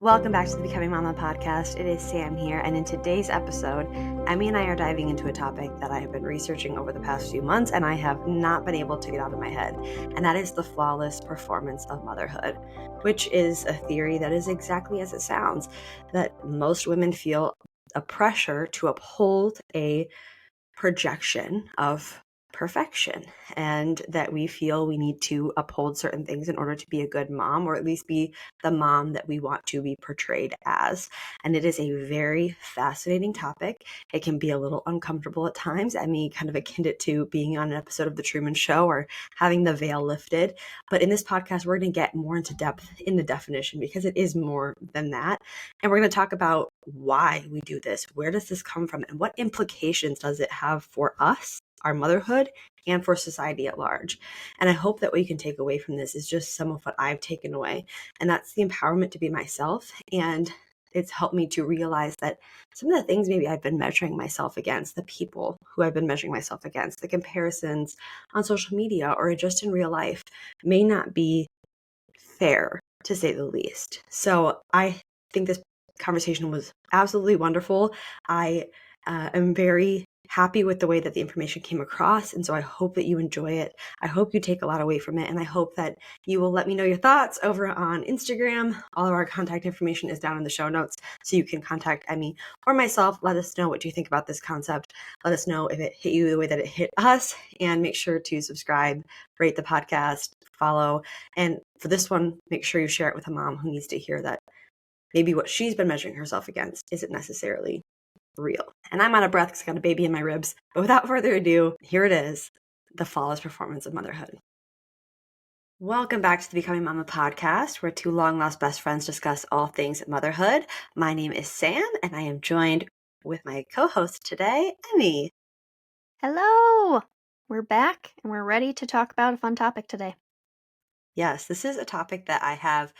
Welcome back to the Becoming Mama podcast. It is Sam here, and in today's episode, Emmy and I are diving into a topic that I have been researching over the past few months and I have not been able to get out of my head, and that is the flawless performance of motherhood, which is a theory that is exactly as it sounds, that most women feel a pressure to uphold a projection of perfection, and that we feel we need to uphold certain things in order to be a good mom, or at least be the mom that we want to be portrayed as. And it is a very fascinating topic. It can be a little uncomfortable at times. I mean, kind of akin it to being on an episode of The Truman Show or having the veil lifted. But in this podcast, we're going to get more into depth in the definition, because it is more than that. And we're going to talk about why we do this. Where does this come from? And what implications does it have for us, our motherhood, and for society at large? And I hope that what you can take away from this is just some of what I've taken away. And that's the empowerment to be myself. And it's helped me to realize that some of the things maybe I've been measuring myself against, the people who I've been measuring myself against, the comparisons on social media or just in real life, may not be fair, to say the least. So I think this conversation was absolutely wonderful. I am very happy with the way that the information came across, and so I hope that you enjoy it. I hope you take a lot away from it, and I hope that you will let me know your thoughts over on Instagram. All of our contact information is down in the show notes, so you can contact Emmy or myself. Let us know what you think about this concept. Let us know if it hit you the way that it hit us, and make sure to subscribe, rate the podcast, follow, and for this one, make sure you share it with a mom who needs to hear that maybe what she's been measuring herself against isn't necessarily real. And I'm out of breath because I got a baby in my ribs. But without further ado, here it is, the flawless performance of motherhood. Welcome back to the Becoming Mama podcast, where two long-lost best friends discuss all things motherhood. My name is Sam, and I am joined with my co-host today, Emmy. Hello! We're back, and we're ready to talk about a fun topic today. Yes, this is a topic that I have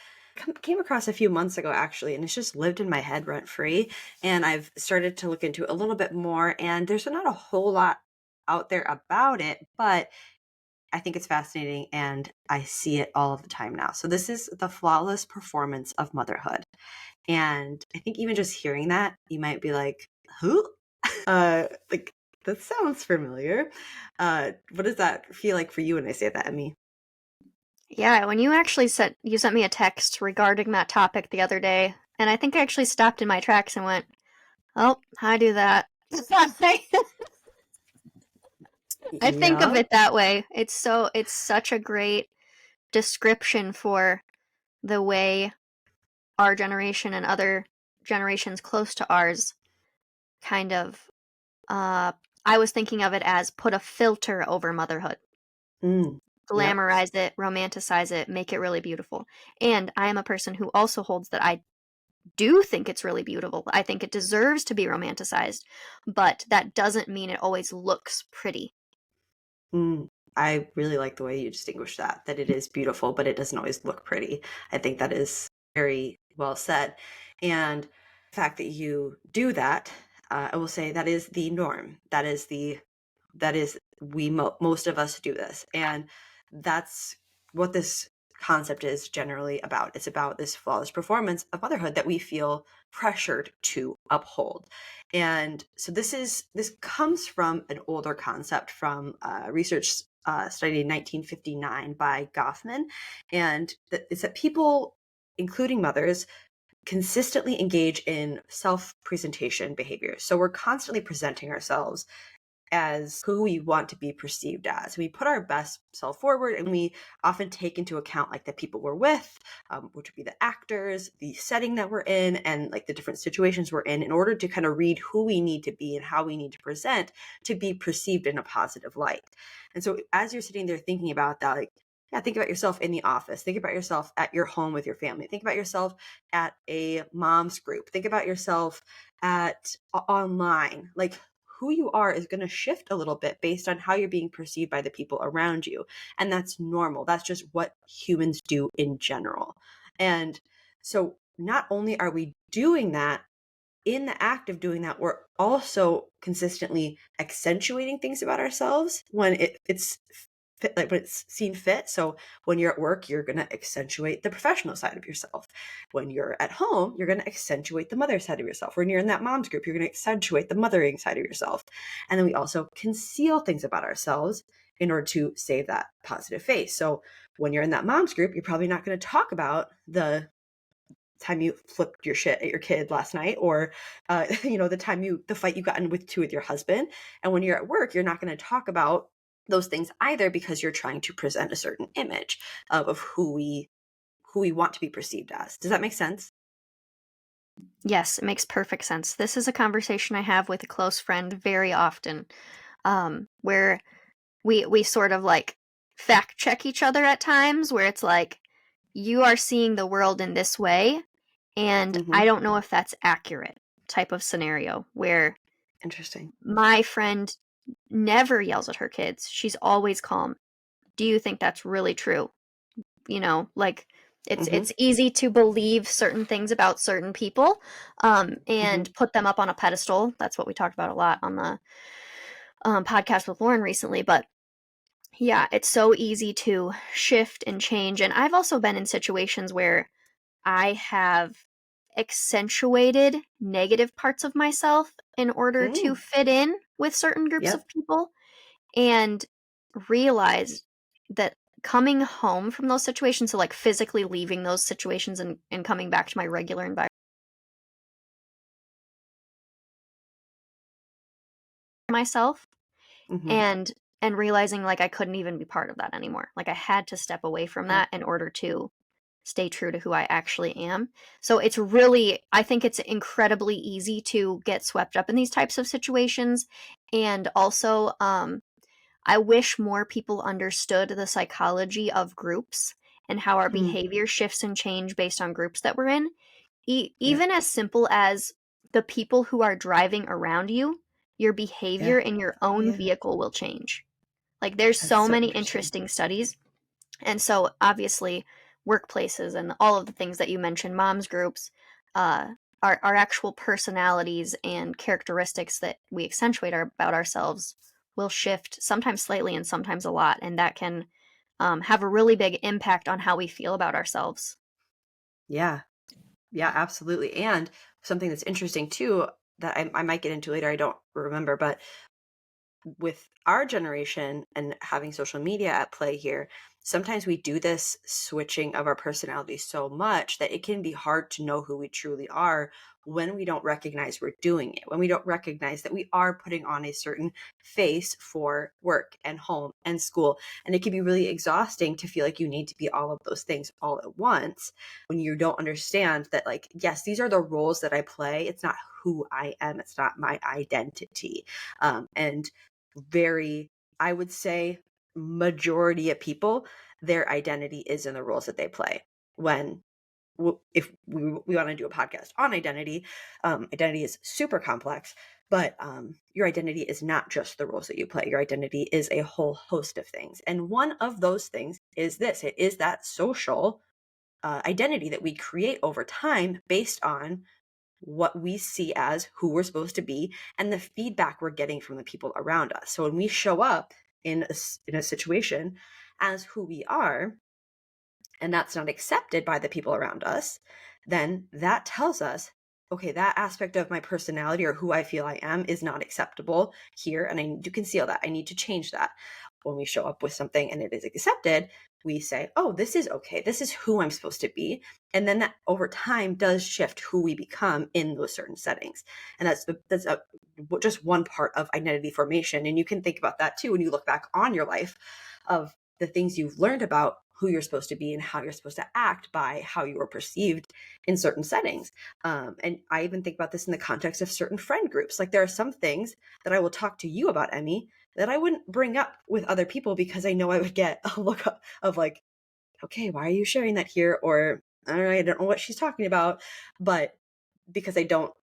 came across a few months ago, actually, and it's just lived in my head rent-free, and I've started to look into it a little bit more, and there's not a whole lot out there about it, but I think it's fascinating, and I see it all the time now. So this is the flawless performance of motherhood, and I think even just hearing that, you might be like, who? Like, that sounds familiar. What does that feel like for you when I say that, Emmy? Yeah, when you sent me a text regarding that topic the other day, and I think I actually stopped in my tracks and went, "Oh, I do that." I think of it that way. It's such a great description for the way our generation and other generations close to ours kind of I was thinking of it as put a filter over motherhood. Yep. Glamorize it, romanticize it, make it really beautiful. And I am a person who also holds that I do think it's really beautiful. I think it deserves to be romanticized, but that doesn't mean it always looks pretty. I really like the way you distinguish that it is beautiful, but it doesn't always look pretty. I think that is very well said. And the fact that you do that, I will say that is the norm. Most of us do this. And that's what this concept is generally about. It's about this flawless performance of motherhood that we feel pressured to uphold. And so this comes from an older concept from research study in 1959 by Goffman. And it's that people, including mothers, consistently engage in self-presentation behavior. So we're constantly presenting ourselves as who we want to be perceived as. We put our best self forward, and we often take into account like the people we're with, which would be the actors, the setting that we're in, and like the different situations we're in order to kind of read who we need to be and how we need to present to be perceived in a positive light. And so as you're sitting there thinking about that, like, yeah, think about yourself in the office. Think about yourself at your home with your family. Think about yourself at a mom's group. Think about yourself at online. Like, who you are is going to shift a little bit based on how you're being perceived by the people around you. And that's normal. That's just what humans do in general. And so not only are we doing that, in the act of doing that, we're also consistently accentuating things about ourselves when it's fit, like when it's seen fit. So when you're at work, you're going to accentuate the professional side of yourself. When you're at home, you're going to accentuate the mother side of yourself. When you're in that mom's group, you're going to accentuate the mothering side of yourself. And then we also conceal things about ourselves in order to save that positive face. So when you're in that mom's group, you're probably not going to talk about the time you flipped your shit at your kid last night, or the fight you got in with your husband. And when you're at work, you're not going to talk about those things either, because you're trying to present a certain image of who we want to be perceived as. Does that make sense? Yes, it makes perfect sense. This is a conversation I have with a close friend very often, where we sort of like fact check each other at times, where it's like, you are seeing the world in this way, and I don't know if that's accurate, type of scenario, where Interesting. my friend never yells at her kids. She's always calm. Do you think that's really true? Like, it's easy to believe certain things about certain people, and put them up on a pedestal. That's what we talked about a lot on the podcast with Lauren recently. But yeah, it's so easy to shift and change. And I've also been in situations where I have accentuated negative parts of myself in order to fit in with certain groups of people, and realize that coming home from those situations, so like physically leaving those situations and coming back to my regular environment myself, and realizing like I couldn't even be part of that anymore. Like I had to step away from that in order to stay true to who I actually am. So it's really, I think it's incredibly easy to get swept up in these types of situations. And also, I wish more people understood the psychology of groups and how our behavior shifts and change based on groups that we're in. Even as simple as the people who are driving around you, your behavior in your own vehicle will change. Like there's so many interesting studies. And so obviously workplaces and all of the things that you mentioned, moms groups, our actual personalities and characteristics that we accentuate about ourselves will shift, sometimes slightly and sometimes a lot. And that can have a really big impact on how we feel about ourselves. Yeah, absolutely. And something that's interesting too, that I might get into later, I don't remember, but with our generation and having social media at play here, sometimes we do this switching of our personality so much that it can be hard to know who we truly are when we don't recognize we're doing it, when we don't recognize that we are putting on a certain face for work and home and school. And it can be really exhausting to feel like you need to be all of those things all at once, when you don't understand that, like, yes, these are the roles that I play. It's not who I am. It's not my identity. And I would say majority of people, their identity is in the roles that they play. When if we want to do a podcast on identity, identity is super complex, but your identity is not just the roles that you play. Your identity is a whole host of things. And one of those things is this: it is that social identity that we create over time based on what we see as who we're supposed to be and the feedback we're getting from the people around us. So when we show up in a situation as who we are, and that's not accepted by the people around us, then that tells us, okay, that aspect of my personality or who I feel I am is not acceptable here, and I need to conceal that. I need to change that. When we show up with something and it is accepted, we say, oh, this is okay. This is who I'm supposed to be. And then that over time does shift who we become in those certain settings. And that's just one part of identity formation. And you can think about that too when you look back on your life, of the things you've learned about who you're supposed to be and how you're supposed to act by how you were perceived in certain settings. And I even think about this in the context of certain friend groups. Like there are some things that I will talk to you about, Emmy, that I wouldn't bring up with other people, because I know I would get a look of like, okay, why are you sharing that here? Or I don't know what she's talking about. But because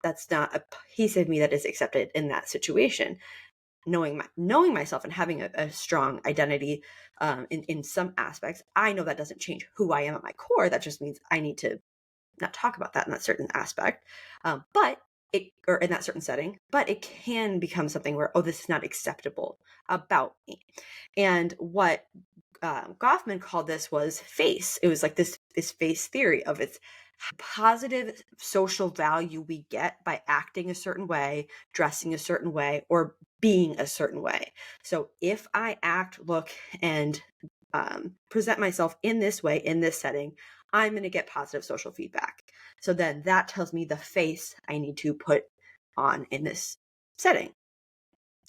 that's not a piece of me that is accepted in that situation. Knowing myself and having a strong identity in some aspects, I know that doesn't change who I am at my core. That just means I need to not talk about that in that certain aspect. But or in that certain setting, but it can become something where, oh, this is not acceptable about me. And what Goffman called this was face. It was like this face theory of its positive social value we get by acting a certain way, dressing a certain way, or being a certain way. So if I act, look, and present myself in this way, in this setting, I'm going to get positive social feedback. So then that tells me the face I need to put on in this setting.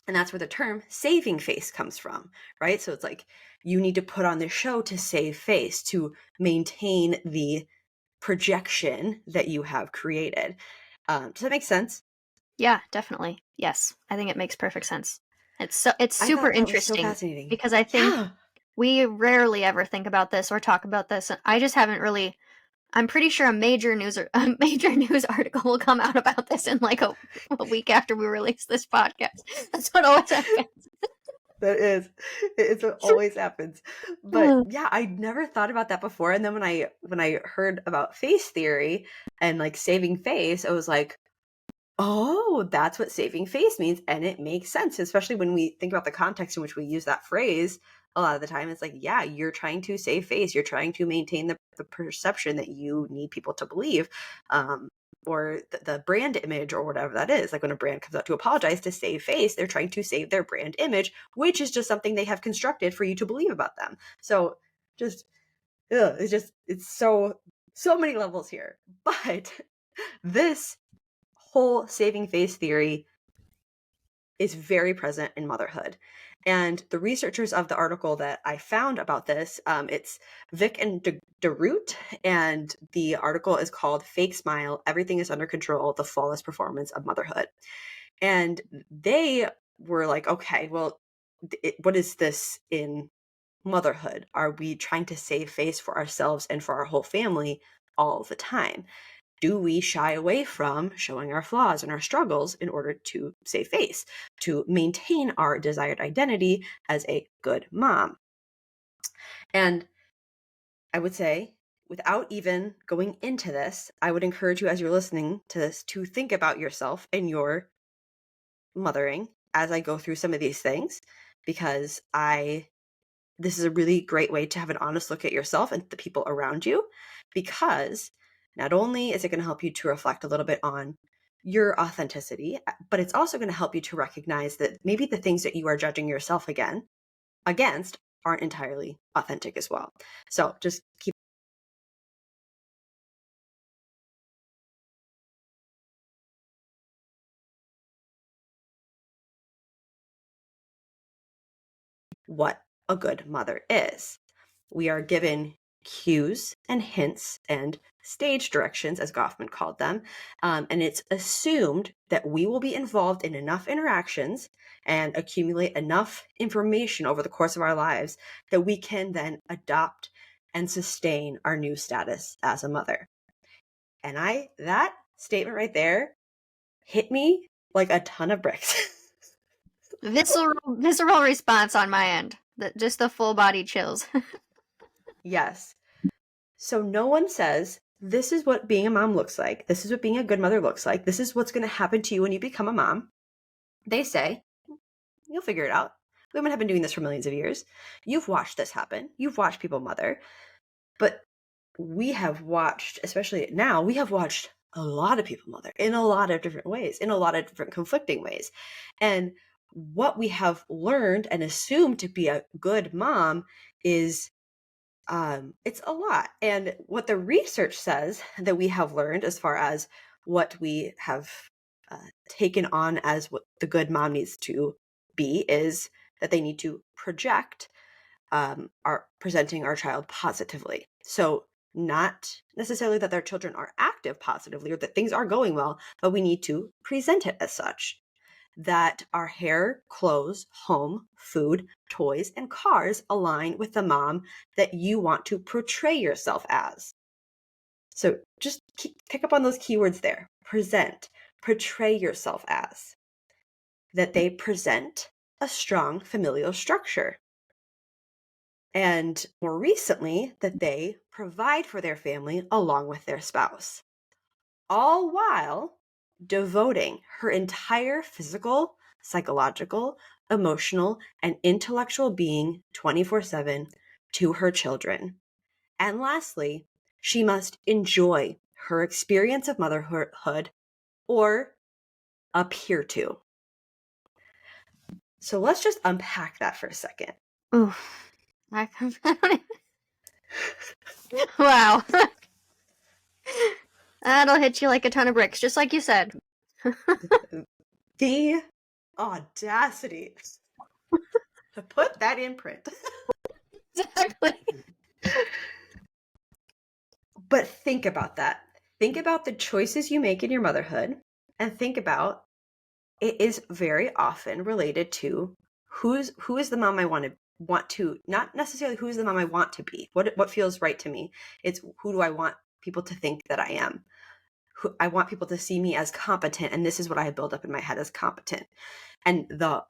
And that's where the term saving face comes from, right? So it's like you need to put on this show to save face, to maintain the projection that you have created. Does that make sense? Yeah, definitely. Yes. I think it makes perfect sense. It's I super thought that was so interesting fascinating. because I think Yeah. we rarely ever think about this or talk about this. I just haven't really. I'm pretty sure a major news article will come out about this in like a week after we release this podcast. That's what always happens. That is, it's what always happens. But yeah, I never thought about that before. And then when I heard about face theory and like saving face, I was like, oh, that's what saving face means. And it makes sense, especially when we think about the context in which we use that phrase. A lot of the time, it's like, yeah, you're trying to save face. You're trying to maintain the perception that you need people to believe, or the brand image or whatever that is. Like when a brand comes out to apologize to save face, they're trying to save their brand image, which is just something they have constructed for you to believe about them. So just, it's so many levels here. But this whole saving face theory is very present in motherhood. And the researchers of the article that I found about this, it's Vic and DeRoot, and the article is called Fake Smile, Everything is Under Control, The Flawless Performance of Motherhood. And they were like, okay, well, what is this in motherhood? Are we trying to save face for ourselves and for our whole family all the time? Do we shy away from showing our flaws and our struggles in order to save face, to maintain our desired identity as a good mom? And I would say, without even going into this, I would encourage you as you're listening to this to think about yourself and your mothering as I go through some of these things, because this is a really great way to have an honest look at yourself and the people around you, because not only is it going to help you to reflect a little bit on your authenticity, but it's also going to help you to recognize that maybe the things that you are judging yourself against aren't entirely authentic as well. So just keep what a good mother is. We are given cues and hints and stage directions, as Goffman called them, and it's assumed that we will be involved in enough interactions and accumulate enough information over the course of our lives that we can then adopt and sustain our new status as a mother. And that statement right there hit me like a ton of bricks. Visceral response on my end. Just the full body chills. Yes. So no one says, this is what being a mom looks like. This is what being a good mother looks like. This is what's going to happen to you when you become a mom. They say, you'll figure it out. Women have been doing this for millions of years. You've watched this happen. You've watched people mother. But we have watched, especially now, we have watched a lot of people mother in a lot of different ways, in a lot of different conflicting ways. And what we have learned and assumed to be a good mom is it's a lot. And what the research says that we have learned, as far as what we have taken on as what the good mom needs to be, is that they need to project our presenting our child positively. So not necessarily that their children are active positively or that things are going well, but we need to present it as such. That our hair, clothes, home, food, toys, and cars align with the mom that you want to portray yourself as. So just pick up on those keywords there. Present, portray yourself as. That they present a strong familial structure. And more recently, that they provide for their family along with their spouse. All while devoting her entire physical, psychological, emotional, and intellectual being 24/7 to her children. And lastly, she must enjoy her experience of motherhood or appear to. So let's just unpack that for a second. Oof. Wow. That'll hit you like a ton of bricks, just like you said. The audacity to put that in print. Exactly. But think about that. Think about the choices you make in your motherhood, and think about it is very often related to who is the mom I want to, not necessarily who's the mom I want to be. What feels right to me. It's who do I want people to think that I am. I want people to see me as competent, and this is what I build up in my head as competent. And the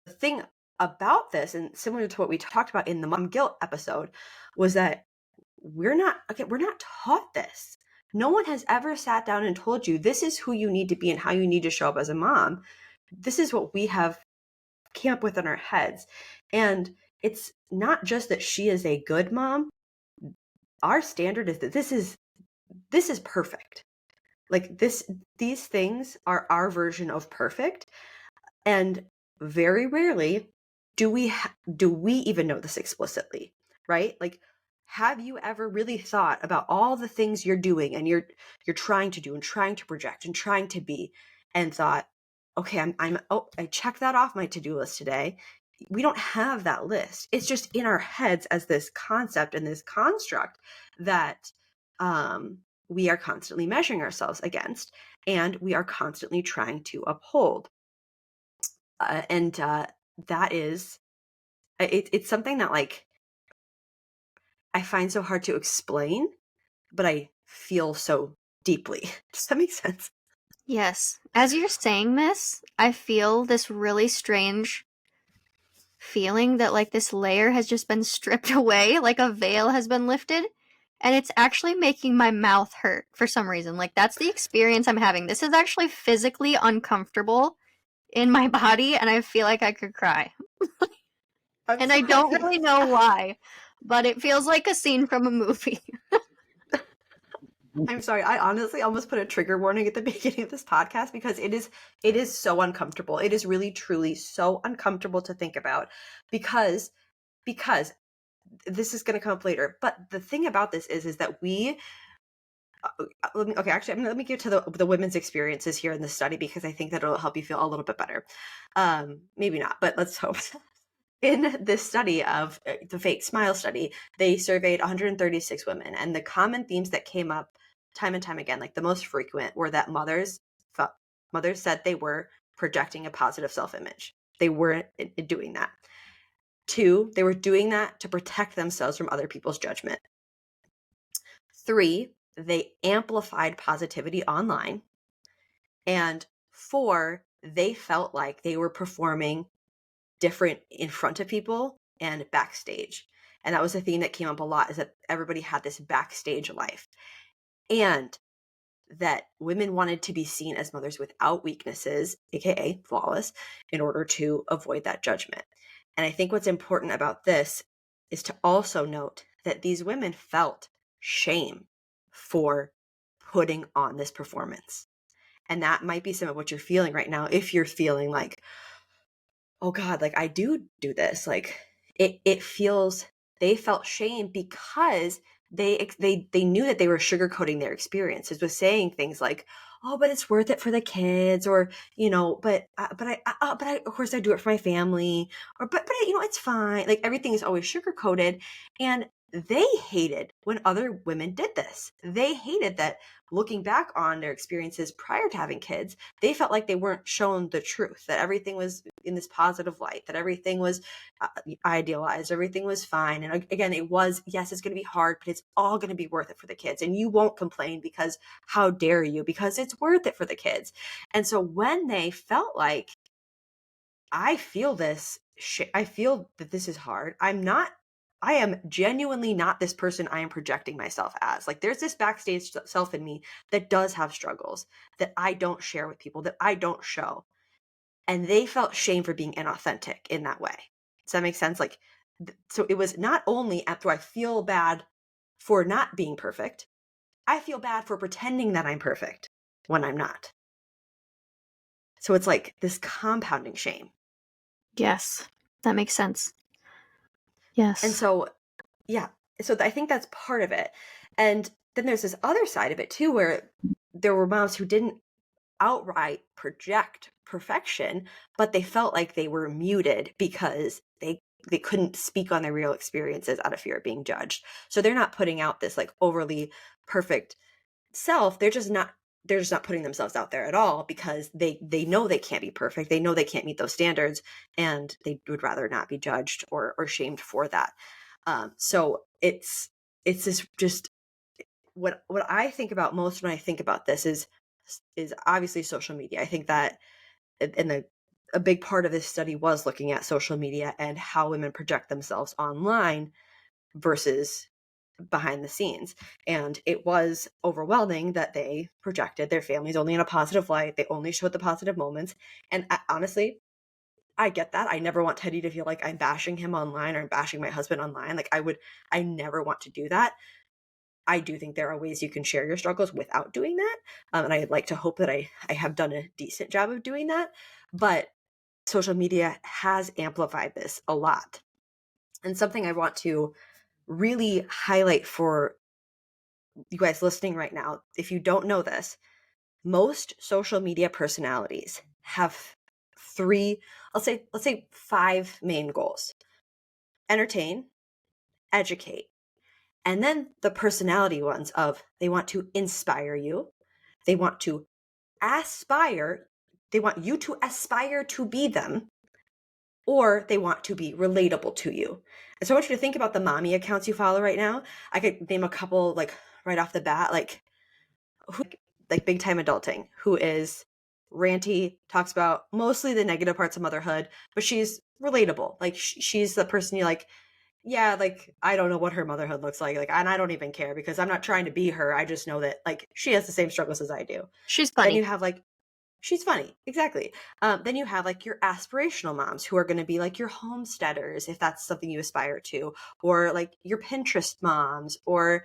thing about this, and similar to what we talked about in the mom guilt episode, was that we're not taught this. No one has ever sat down and told you this is who you need to be and how you need to show up as a mom. This is what we have came up with in our heads. And it's not just that she is a good mom. Our standard is that this is perfect. Like these things are our version of perfect. And very rarely do we even know this explicitly, right? Like, have you ever really thought about all the things you're doing and you're trying to do and trying to project and trying to be, and thought, okay, I checked that off my to-do list today. We don't have that list. It's just in our heads as this concept and this construct that we are constantly measuring ourselves against, and we are constantly trying to uphold. And that is it's something that, like, I find so hard to explain, but I feel so deeply. Does that make sense? Yes. As you're saying this, I feel this really strange feeling that like this layer has just been stripped away, like a veil has been lifted, and it's actually making my mouth hurt for some reason. Like that's the experience I'm having. This is actually physically uncomfortable in my body, and I feel like I could cry. And I don't really know why, but it feels like a scene from a movie. I'm sorry. I honestly almost put a trigger warning at the beginning of this podcast because it is so uncomfortable. It is really truly so uncomfortable to think about because this is going to come up later. But the thing about this is that we let me get to the women's experiences here in the study, because I think that it'll help you feel a little bit better. Maybe not, but let's hope. In this study of the fake smile study, they surveyed 136 women, and the common themes that came up time and time again, like the most frequent, were that mothers said they were projecting a positive self-image. They weren't doing that. 2, they were doing that to protect themselves from other people's judgment. 3, they amplified positivity online. And 4, they felt like they were performing different in front of people and backstage. And that was a theme that came up a lot, is that everybody had this backstage life. And that women wanted to be seen as mothers without weaknesses, aka flawless, in order to avoid that judgment. And I think what's important about this is to also note that these women felt shame for putting on this performance. And that might be some of what you're feeling right now. If you're feeling like, oh God, like I do this, like it feels, they felt shame because they knew that they were sugarcoating their experiences with saying things like, oh, but it's worth it for the kids, or but I of course I do it for my family, or but it's fine. Like everything is always sugarcoated, and they hated when other women did this. They hated that, looking back on their experiences prior to having kids, they felt like they weren't shown the truth, that everything was in this positive light, that everything was idealized, everything was fine. And again, it was, yes, it's going to be hard, but it's all going to be worth it for the kids. And you won't complain, because how dare you? Because it's worth it for the kids. And so when they felt like, I feel this, I feel that this is hard, I'm not I am genuinely not this person I am projecting myself as. Like there's this backstage self in me that does have struggles that I don't share with people, that I don't show. And they felt shame for being inauthentic in that way. Does that make sense? Like, so it was not only after I feel bad for not being perfect, I feel bad for pretending that I'm perfect when I'm not. So it's like this compounding shame. Yes, that makes sense. And Yes. so, yeah, so I think that's part of it. And then there's this other side of it too, where there were moms who didn't outright project perfection, but they felt like they were muted because they couldn't speak on their real experiences out of fear of being judged. So they're not putting out this like overly perfect self. They're just not putting themselves out there at all because they know they can't be perfect. They know they can't meet those standards, and they would rather not be judged or shamed for that. So it's this just what I think about most when I think about this is obviously social media. I think that and a big part of this study was looking at social media and how women project themselves online versus behind the scenes. And it was overwhelming that they projected their families only in a positive light. They only showed the positive moments. And honestly, I get that. I never want Teddy to feel like I'm bashing him online or I'm bashing my husband online. Like I never want to do that. I do think there are ways you can share your struggles without doing that. And I'd like to hope that I have done a decent job of doing that. But social media has amplified this a lot. And something I want to really highlight for you guys listening right now, if you don't know this, most social media personalities have three, let's say five main goals: entertain, educate, and then the personality ones of they want to inspire you, they want to aspire, they want you to aspire to be them, or they want to be relatable to you. And so I want you to think about the mommy accounts you follow right now. I could name a couple like right off the bat, like who like big time adulting, who is ranty, talks about mostly the negative parts of motherhood, but she's relatable. Like she's the person you like, yeah, like I don't know what her motherhood looks like, and I don't even care because I'm not trying to be her. I just know that like she has the same struggles as I do. She's Then funny. you have like she's funny. Exactly. Then you have like your aspirational moms who are going to be like your homesteaders, if that's something you aspire to, or like your Pinterest moms, or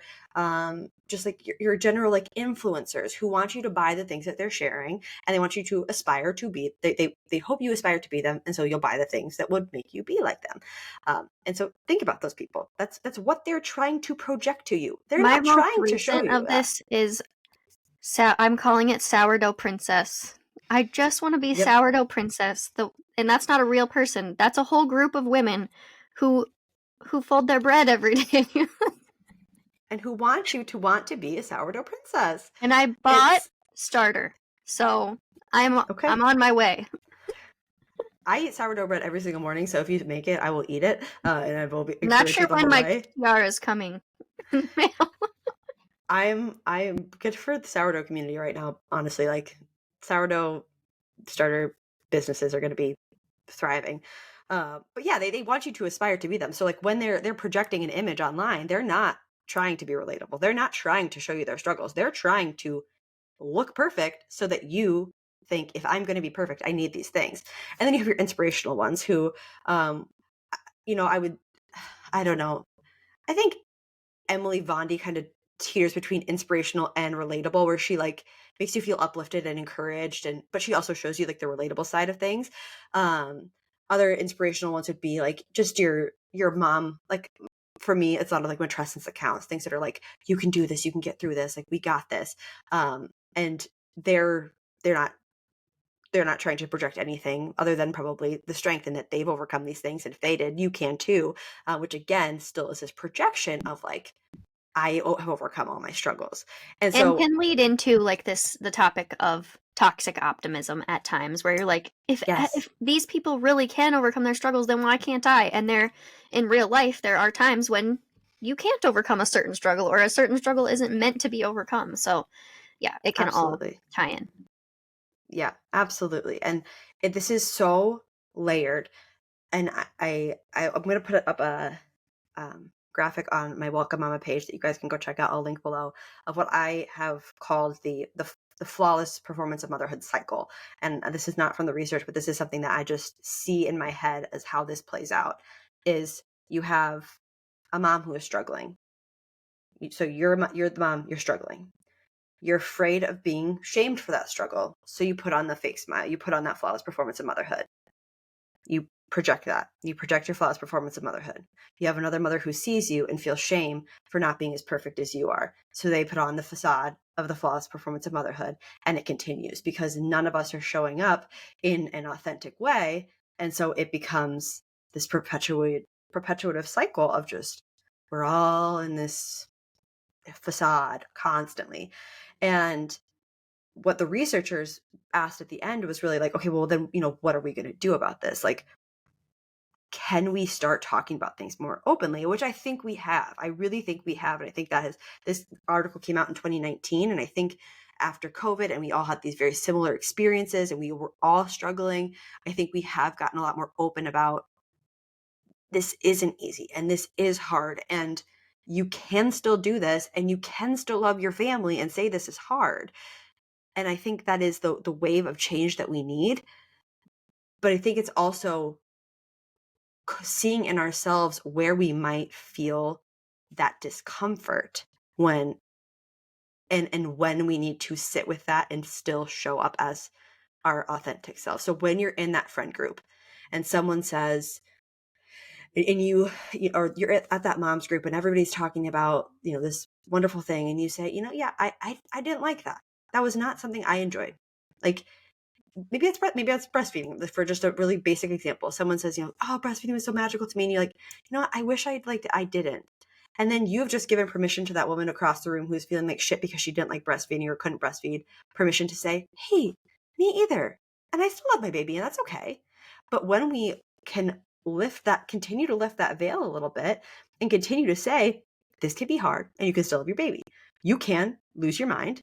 just like your general like influencers who want you to buy the things that they're sharing, and they want you to aspire to be, they hope you aspire to be them. And so you'll buy the things that would make you be like them. And so think about those people. That's what they're trying to project to you. They're My not most trying to show recent you of that. this is I'm calling it sourdough princess. I just want to be Yep. sourdough princess. And that's not a real person. That's a whole group of women who fold their bread every day. And who want you to want to be a sourdough princess. And I bought It's starter. So I'm okay. on my way. I eat sourdough bread every single morning, so if you make it, I will eat it, and I will I'm not encourage sure you the when whole my way. PR is coming. in the mail. I'm good for the sourdough community right now. Honestly, like sourdough starter businesses are going to be thriving. But yeah, they want you to aspire to be them. So like when they're projecting an image online, they're not trying to be relatable. They're not trying to show you their struggles. They're trying to look perfect so that you think, if I'm going to be perfect, I need these things. And then you have your inspirational ones who, um, I don't know. I think Emily Vondi kind of teeters between inspirational and relatable, where she like makes you feel uplifted and encouraged, but she also shows you like the relatable side of things. Other inspirational ones would be like just your mom. Like for me, it's a lot of like matrescence accounts, things that are like, you can do this, you can get through this, like we got this. And they're not they're not trying to project anything other than probably the strength in that they've overcome these things. And if they did, you can too, which again, still is this projection of like, I have overcome all my struggles. And And so, can lead into like the topic of toxic optimism at times where you're like, yes, if these people really can overcome their struggles, then why can't I? And in real life there are times when you can't overcome a certain struggle, or a certain struggle isn't meant to be overcome. So yeah, it can all absolutely. tie in. Yeah, absolutely. And this is so layered. And I'm going to put up graphic on my Welcome Mama page that you guys can go check out. I'll link below, of what I have called the Flawless Performance of Motherhood cycle. And this is not from the research, but this is something that I just see in my head as how this plays out. Is you have a mom who is struggling. So you're the mom, you're struggling. You're afraid of being shamed for that struggle. So you put on the fake smile. You put on that flawless performance of motherhood. You project that. You project your flawless performance of motherhood. You have another mother who sees you and feels shame for not being as perfect as you are. So they put on the facade of the flawless performance of motherhood, and it continues because none of us are showing up in an authentic way. And so it becomes this perpetuative cycle of just, we're all in this facade constantly. And what the researchers asked at the end was really like, okay, well then, what are we going to do about this? Like, can we start talking about things more openly? Which I think we have. I really think we have. And I think this article came out in 2019. And I think after COVID, and we all had these very similar experiences and we were all struggling, I think we have gotten a lot more open about, this isn't easy and this is hard. And you can still do this and you can still love your family and say this is hard. And I think that is the wave of change that we need. But I think it's also seeing in ourselves where we might feel that discomfort when we need to sit with that and still show up as our authentic self. So when you're in that friend group and someone says, and or you're at that mom's group and everybody's talking about, this wonderful thing, and you say, yeah, I didn't like that. That was not something I enjoyed. Like, maybe it's breastfeeding, for just a really basic example. Someone says, oh, breastfeeding was so magical to me. And you're like, I wish I'd liked it. I didn't. And then you've just given permission to that woman across the room who's feeling like shit because she didn't like breastfeeding or couldn't breastfeed, permission to say, hey, me either. And I still love my baby and that's okay. But when we can continue to lift that veil a little bit and continue to say, this can be hard and you can still love your baby. You can lose your mind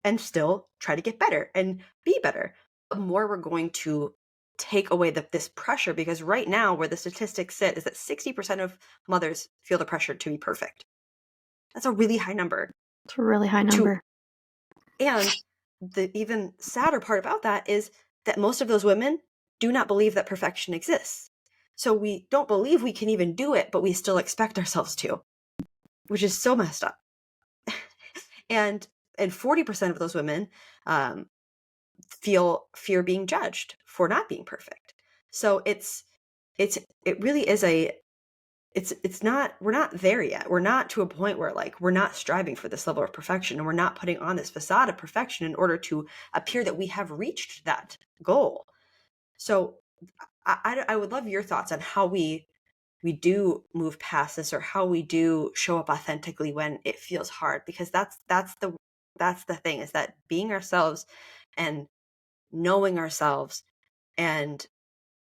and still try to get better and be better. The more we're going to take away this pressure, because right now where the statistics sit is that 60% of mothers feel the pressure to be perfect. That's a really high number. It's a really high number. And the even sadder part about that is that most of those women do not believe that perfection exists. So we don't believe we can even do it, but we still expect ourselves to, which is so messed up. and 40% of those women fear being judged for not being perfect. So it really is we're not there yet. We're not to a point where we're not striving for this level of perfection, and we're not putting on this facade of perfection in order to appear that we have reached that goal. So I would love your thoughts on how we do move past this, or how we do show up authentically when it feels hard, because that's the thing, is that being ourselves and knowing ourselves and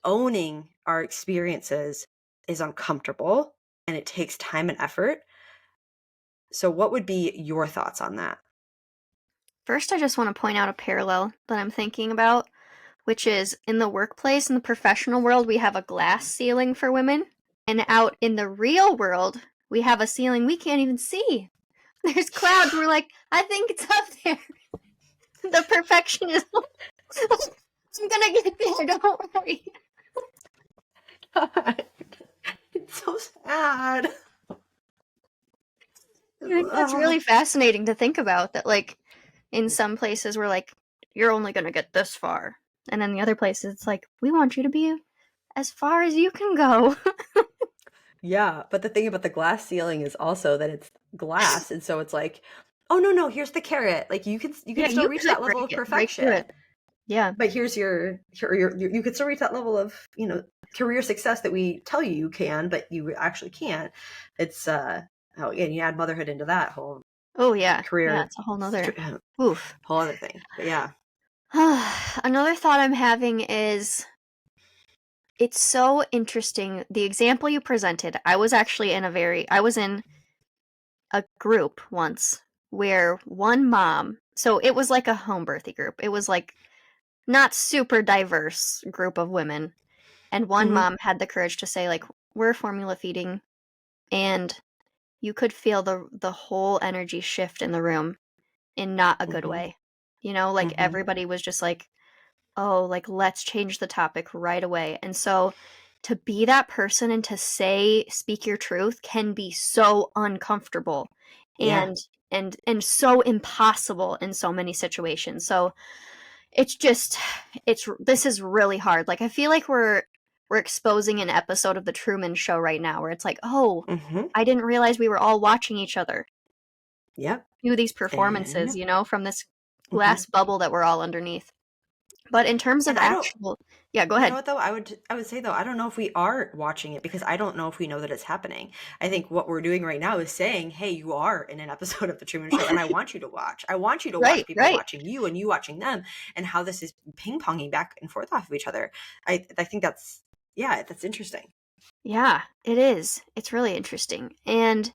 owning our experiences is uncomfortable and it takes time and effort. So what would be your thoughts on that? First, I just want to point out a parallel that I'm thinking about, which is in the workplace, in the professional world, we have a glass ceiling for women. And out in the real world, we have a ceiling we can't even see. There's clouds. We're like, I think it's up there. The perfectionism. I'm gonna get there, don't worry. God, it's so sad. I think that's really fascinating to think about, that in some places we're like, you're only gonna get this far. And then the other places it's like, we want you to be as far as you can go. Yeah, but the thing about the glass ceiling is also that it's glass, and so it's like, oh no, here's the carrot. Like you can still reach that level of perfection. Yeah. But here's you could still reach that level of, career success that we tell you can, but you actually can't. It's and you add motherhood into that whole career. Yeah, it's a whole nother whole other thing. But yeah. Another thought I'm having is, it's so interesting. The example you presented, I was in a group once where one mom, so it was like a home birthing group. It was not super diverse group of women. And one mom had the courage to say, we're formula feeding and you could feel the whole energy shift in the room in not a good Mm-hmm. way. You know, like Mm-hmm. everybody was just like, "Oh, like let's change the topic right away." And so to be that person and to speak your truth can be so uncomfortable Yeah. and and so impossible in so many situations. So it's just this is really hard. Like I feel like we're exposing an episode of the Truman Show right now where it's like, "Oh, Mm-hmm. I didn't realize we were all watching each other Yep. do these And performances, yep. you know, from this Mm-hmm. glass bubble that we're all underneath." But in terms of And I don't, actual Yeah, go you know ahead. what though? I would say though, I don't know if we are watching it because I don't know if we know that it's happening. I think what we're doing right now is saying, "Hey, you are in an episode of the Truman Show, and I want you to watch. I want you to watch Right, people right. watching you and you watching them, and how this is ping ponging back and forth off of each other." I think that's yeah, that's interesting. Yeah, it is. It's really interesting. And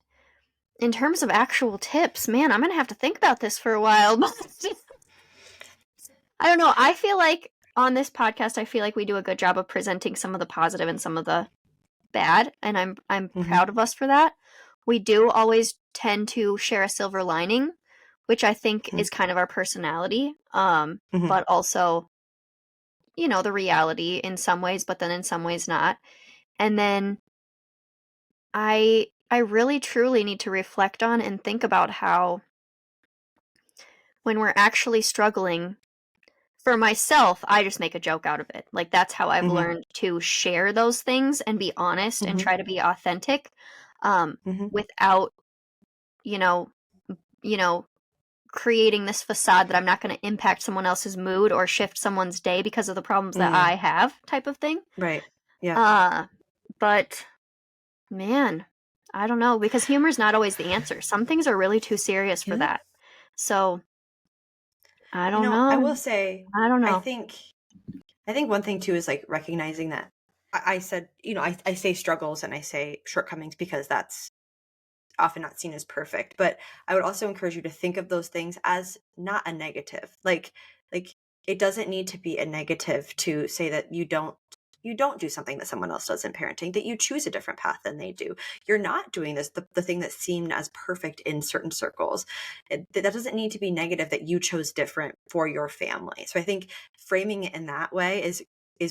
in terms of actual tips, man, I'm gonna have to think about this for a while. I don't know. I feel like on this podcast, I feel like we do a good job of presenting some of the positive and some of the bad, and I'm Mm-hmm. proud of us for that. We do always tend to share a silver lining, which I think Mm-hmm. is kind of our personality. Mm-hmm. But also, you know, the reality in some ways, but then in some ways not. And then I really truly need to reflect on and think about how when we're actually struggling, for myself, I just make a joke out of it. Like that's how I've Mm-hmm. learned to share those things and be honest and Mm-hmm. try to be authentic, um, Mm-hmm. without, you know, you know, creating this facade that I'm not going to impact someone else's mood or shift someone's day because of the problems that Mm. I have, type of thing. Right. Yeah. Uh, but man, I don't know because humor is not always the answer. Some things are really too serious for Yeah. that. So I You don't know, I know. will say, I don't I know. think I think one thing too is like recognizing that I said, I say struggles and I say shortcomings because that's often not seen as perfect. But I would also encourage you to think of those things as not a negative. Like it doesn't need to be a negative to say that you don't do something that someone else does in parenting, that you choose a different path than they do. You're not doing the thing that seemed as perfect in certain circles. That doesn't need to be negative that you chose different for your family. So I think framing it in that way is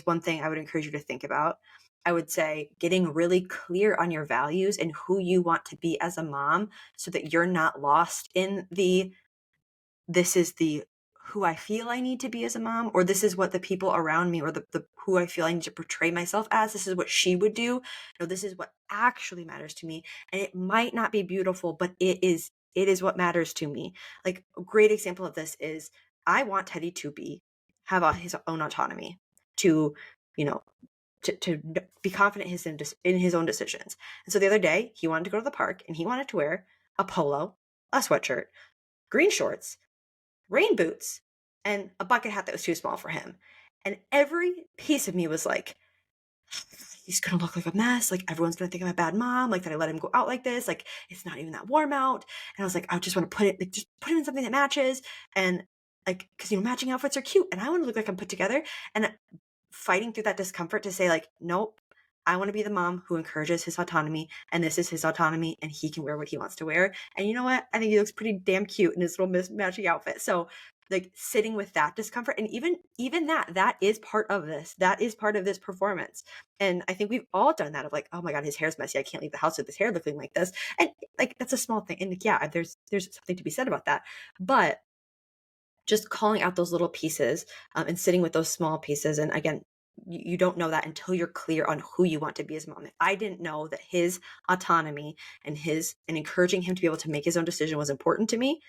one thing I would encourage you to think about. I would say getting really clear on your values and who you want to be as a mom so that you're not lost in this is the who I feel I need to be as a mom, or this is what the people around me or the who I feel I need to portray myself as. This is what she would do. No, this is what actually matters to me. And it might not be beautiful, but it is what matters to me. Like a great example of this is I want Teddy to have his own autonomy to, you know, to be confident in his own decisions. And so the other day, he wanted to go to the park and he wanted to wear a polo, a sweatshirt, green shorts, rain boots, and a bucket hat that was too small for him. And every piece of me was like, he's gonna look like a mess. Like everyone's gonna think I'm a bad mom. Like that I let him go out like this. Like it's not even that warm out. And I was like, I just want to just put him in something that matches. And like, because matching outfits are cute, and I want to look like I'm put together. And fighting through that discomfort to say like, nope, I want to be the mom who encourages his autonomy, and this is his autonomy, and he can wear what he wants to wear. And you know what? I think he looks pretty damn cute in his little mismatching outfit. So like sitting with that discomfort, and even that is part of this. That is part of this performance. And I think we've all done that of like, oh my God, his hair's messy. I can't leave the house with his hair looking like this. And like that's a small thing. And like, yeah, there's something to be said about that. But just calling out those little pieces, and sitting with those small pieces. And again, you don't know that until you're clear on who you want to be as a mom. If I didn't know that his autonomy and encouraging him to be able to make his own decision was important to me,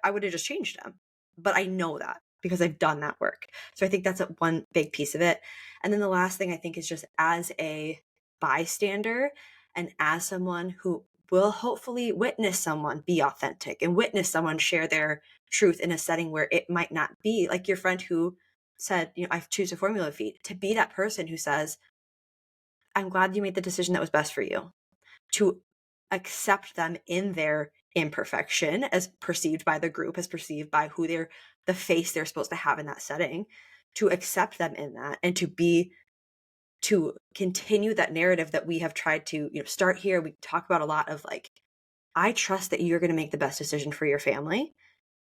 I would have just changed him. But I know that because I've done that work. So I think that's one big piece of it. And then the last thing I think is just as a bystander and as someone who will hopefully witness someone be authentic and witness someone share their truth in a setting where it might not be like your friend who said, I choose a formula feed, to be that person who says, I'm glad you made the decision that was best for you, to accept them in their imperfection as perceived by the group, as perceived by the face they're supposed to have in that setting, to accept them in that and to be to continue that narrative that we have tried to, start here. We talk about a lot of like, I trust that you're going to make the best decision for your family.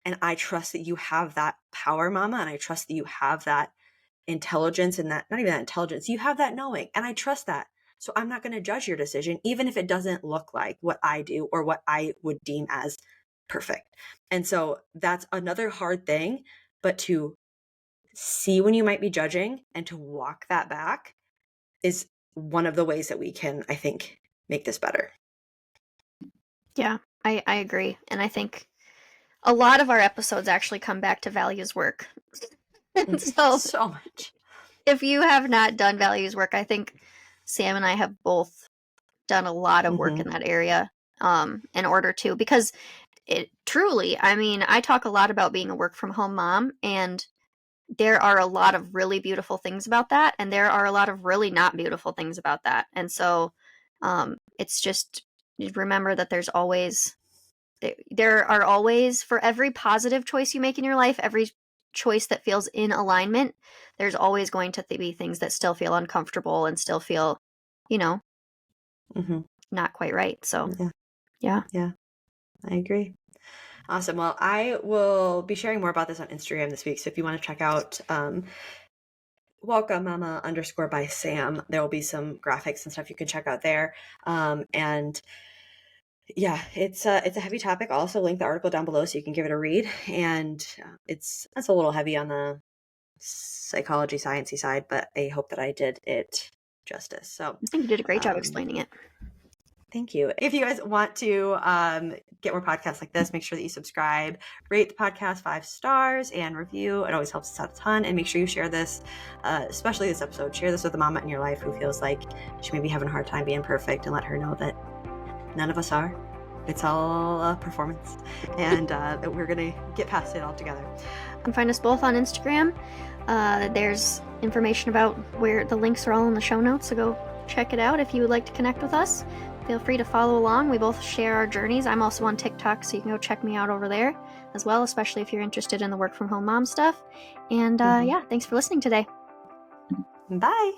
And I trust that you have that power, mama. And I trust that you have that intelligence and that, not even that intelligence, you have that knowing. And I trust that. So I'm not going to judge your decision, even if it doesn't look like what I do or what I would deem as perfect. And so that's another hard thing, but to see when you might be judging and to walk that back is one of the ways that we can, I think, make this better. Yeah, I agree. And I think a lot of our episodes actually come back to values work. So much. If you have not done values work, I think Sam and I have both done a lot of work in that area in order to, because it truly, I mean, I talk a lot about being a work from home mom, and there are a lot of really beautiful things about that, and there are a lot of really not beautiful things about that. And so it's just, remember that there are always, for every positive choice you make in your life, every choice that feels in alignment, there's always going to be things that still feel uncomfortable and still feel, not quite right. So yeah, I agree. Awesome. Well, I will be sharing more about this on Instagram this week. So if you want to check out Welcome Mama _ by Sam, there will be some graphics and stuff you can check out there. And yeah, it's a heavy topic. I'll also link the article down below so you can give it a read. And it's a little heavy on the psychology, sciencey side, but I hope that I did it justice. So I think you did a great job explaining it. Thank you. If you guys want to get more podcasts like this, make sure that you subscribe, rate the podcast 5 stars, and review. It always helps us out a ton. And make sure you share this, especially this episode. Share this with a mama in your life who feels like she may be having a hard time being perfect, and let her know that none of us are. It's all performance, and we're going to get past it all together. You can find us both on Instagram. There's information about where the links are all in the show notes, so go check it out if you would like to connect with us. Feel free to follow along. We both share our journeys. I'm also on TikTok, so you can go check me out over there as well, especially if you're interested in the work from home mom stuff. And yeah, thanks for listening today. Bye.